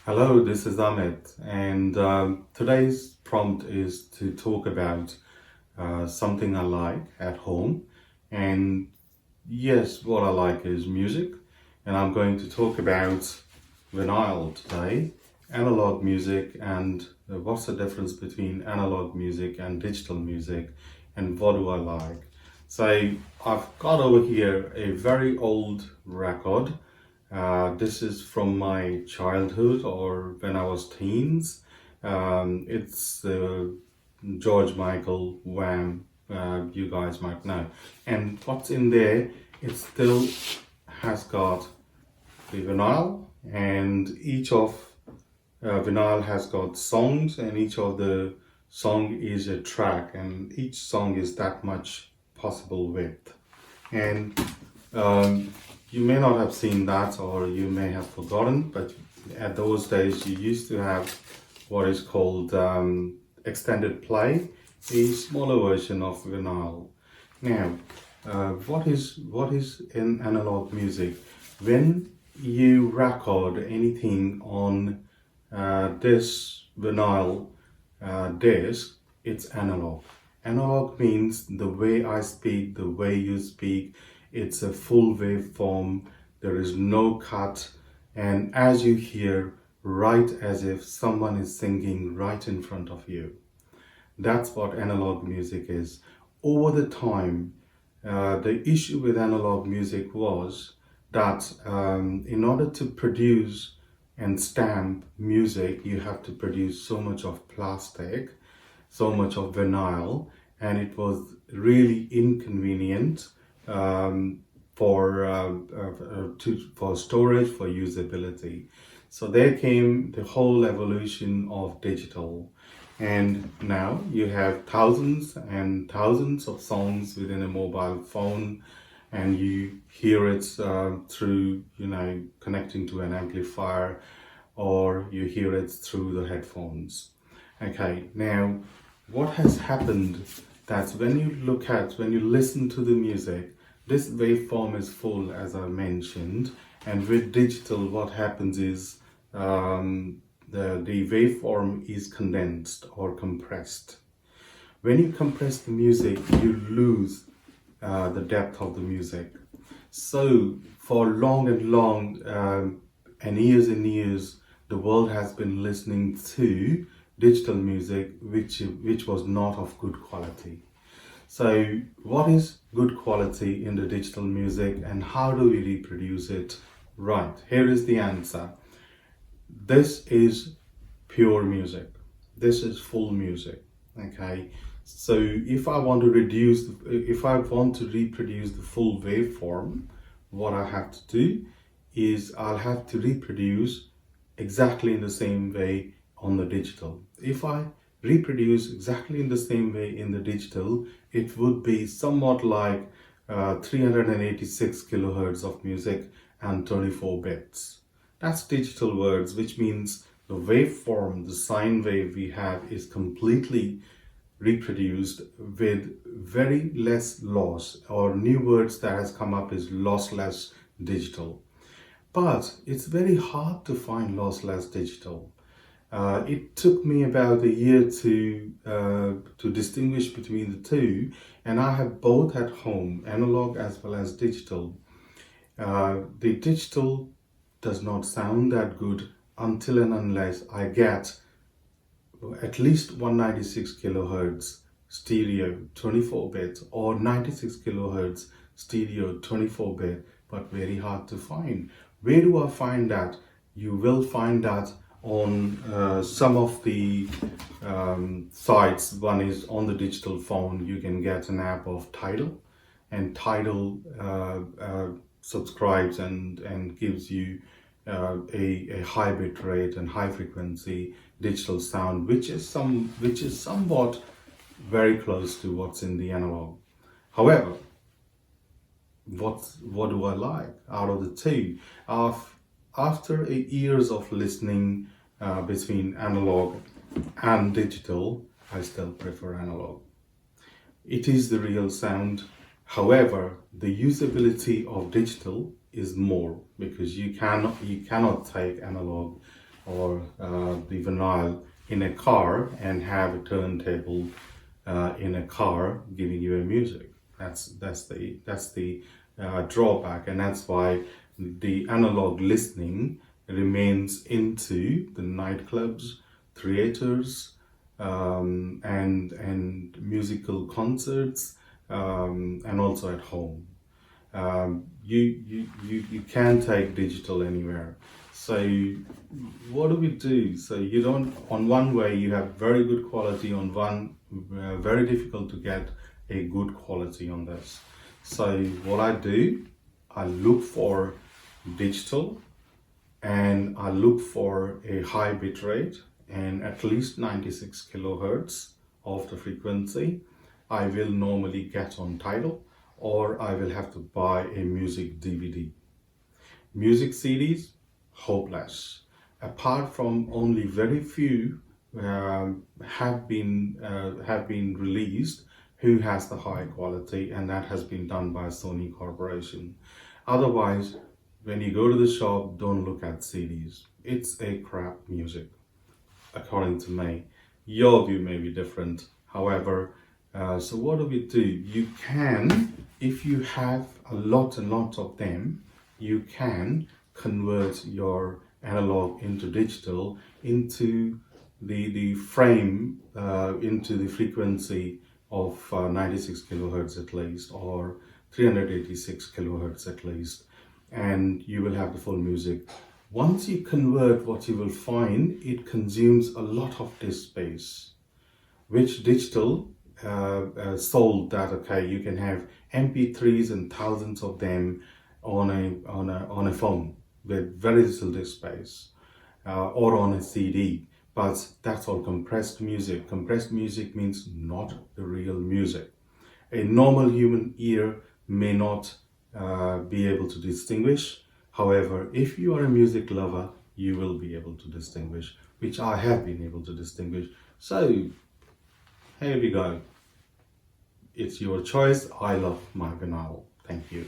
Hello, this is Amit, and today's prompt is to talk about something I like at home. And yes, what I like is music, and I'm going to talk about vinyl today, analog music, and what's the difference between analog music and digital music, and what do I like. So I've got over here a very old record. This is from my childhood or when I was teens. It's George Michael Wham. You guys might know. And what's in there? It still has got the vinyl, and each of vinyl has got songs, and each of the song is a track, and each song is that much possible width. And you may not have seen that, or you may have forgotten, but at those days you used to have what is called extended play, a smaller version of vinyl. Now, what is in analog music? When you record anything on this vinyl disc, it's analog. Analog means the way I speak, the way you speak. It's a full waveform. There is no cut, and as you hear, right as if someone is singing right in front of you. That's what analog music is. Over the time, the issue with analog music was that in order to produce and stamp music, you have to produce so much of plastic, so much of vinyl, and it was really inconvenient for storage, for usability. So there came the whole evolution of digital, and now you have thousands and thousands of songs within a mobile phone, and you hear it through, connecting to an amplifier, or you hear it through the headphones. Okay, now what has happened that when you listen to the music, this waveform is full, as I mentioned, and with digital, what happens is the waveform is condensed or compressed. When you compress the music, you lose the depth of the music. So for long and long and years, the world has been listening to digital music, which was not of good quality. So, what is good quality in the digital music, and how do we reproduce it? Right, here is the answer. This is pure music. This is full music. Okay. So if I want to reproduce the full waveform, what I have to do is I'll have to reproduce exactly in the same way on the digital. If I reproduce exactly in the same way in the digital, it would be somewhat like 386 kilohertz of music and 24 bits. That's digital words, which means the waveform, the sine wave we have is completely reproduced with very less loss, or new words that has come up is lossless digital. But it's very hard to find lossless digital. It took me about a year to distinguish between the two, and I have both at home, analog as well as digital. The digital does not sound that good until and unless I get at least 196 kilohertz stereo 24 bit, or 96 kilohertz stereo 24 bit, but very hard to find. Where do I find that? You will find that on some of the sites. One is on the digital phone. You can get an app of Tidal, and Tidal subscribes and gives you a high bit rate and high frequency digital sound, which is somewhat very close to what's in the analog. However, what do I like out of the two? After years of listening between analog and digital, I still prefer analog. It is the real sound. However, the usability of digital is more, because you cannot take analog or the vinyl in a car and have a turntable in a car giving you a music. That's the drawback, and that's why the analog listening remains into the nightclubs, theaters, and musical concerts, and also at home. You can take digital anywhere. So what do we do? So you don't, on one way you have very good quality, on one very difficult to get a good quality on this. So what I do, I look for digital, and I look for a high bit rate and at least 96 kilohertz of the frequency. I will normally get on Tidal, or I will have to buy a music DVD. Music CDs, hopeless. Apart from only very few have been released who has the high quality, and that has been done by Sony Corporation. Otherwise, when you go to the shop, don't look at CDs. It's a crap music, according to me. Your view may be different. However, so what do we do? You can, if you have a lot and lot of them, you can convert your analog into digital, into the frame, into the frequency of 96 kilohertz at least, or 386 kilohertz at least, and you will have the full music. Once you convert, what you will find, it consumes a lot of disk space, which digital sold that, okay, you can have MP3s and thousands of them on a phone with very little disk space, or on a CD. But that's all compressed music. Compressed music means not the real music. A normal human ear may not be able to distinguish. However, if you are a music lover, you will be able to distinguish, which I have been able to distinguish. So here we go. It's your choice. I love my vinyl. Thank you.